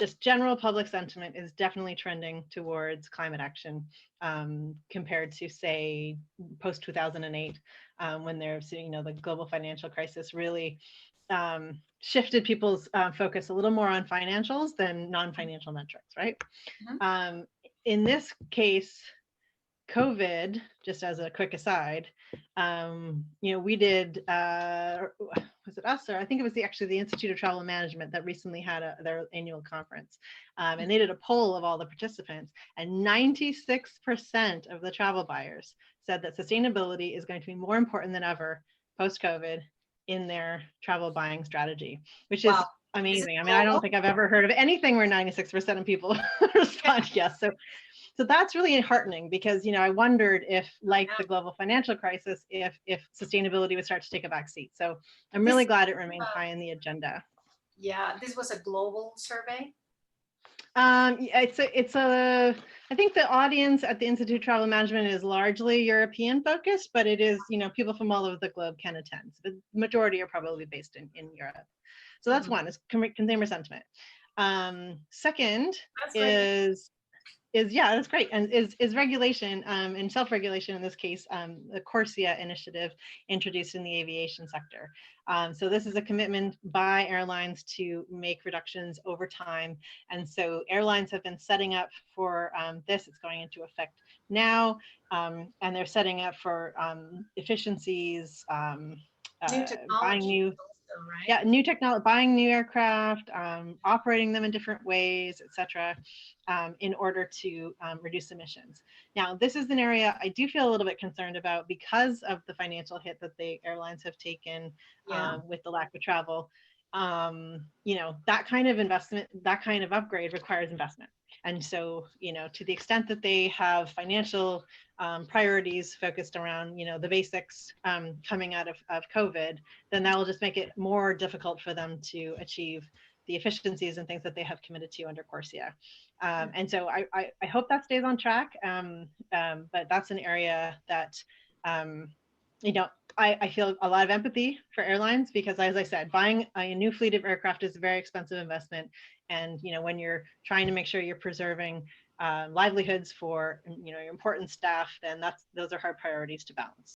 just general public sentiment is definitely trending towards climate action, compared to, say, post 2008, when there's, the global financial crisis really shifted people's focus a little more on financials than non-financial metrics, right? Mhm. In this case, COVID, just as a quick aside, we did, was it us, or I think it was actually the Institute of Travel Management that recently had their annual conference. And they did a poll of all the participants, and 96% of the travel buyers said that sustainability is going to be more important than ever post-COVID in their travel buying strategy, which is Wow. Is it amazing. I mean, I don't global? think I've ever heard of anything where 96% of people respond yes. So that's really heartening, because I wondered if, like Yeah. the global financial crisis, if sustainability would start to take a back seat. So I'm really This, glad it remains uh, high in the agenda. yeah, this was a global survey. It's a I think the audience at the Institute of Travel Management is largely European focused, but it is, people from all over the globe can attend. So the majority are probably based in Europe. So that's Mhm. one, is consumer sentiment. Second That's great. is yeah, that's great, and is regulation, and self-regulation, in this case, the Corsia initiative introduced in the aviation sector. So this is a commitment by airlines to make reductions over time, and so airlines have been setting up for this. It's going into effect now, and they're setting up for efficiencies, New buying technology new, also, right? yeah, new technology, buying new aircraft, operating them in different ways, et cetera, in order to reduce emissions. Now, this is an area I do feel a little bit concerned about because of the financial hit that the airlines have taken Yeah. with the lack of travel. That kind of investment, that kind of upgrade requires investment. And so, to the extent that they have financial priorities focused around, the basics coming out of COVID, then that will just make it more difficult for them to achieve the efficiencies and things that they have committed to under Corsia. And so I hope that stays on track. But that's an area that, um, you know, I feel a lot of empathy for airlines, because, as I said, buying a new fleet of aircraft is a very expensive investment. And, when you're trying to make sure you're preserving livelihoods for, your important staff, then those are hard priorities to balance.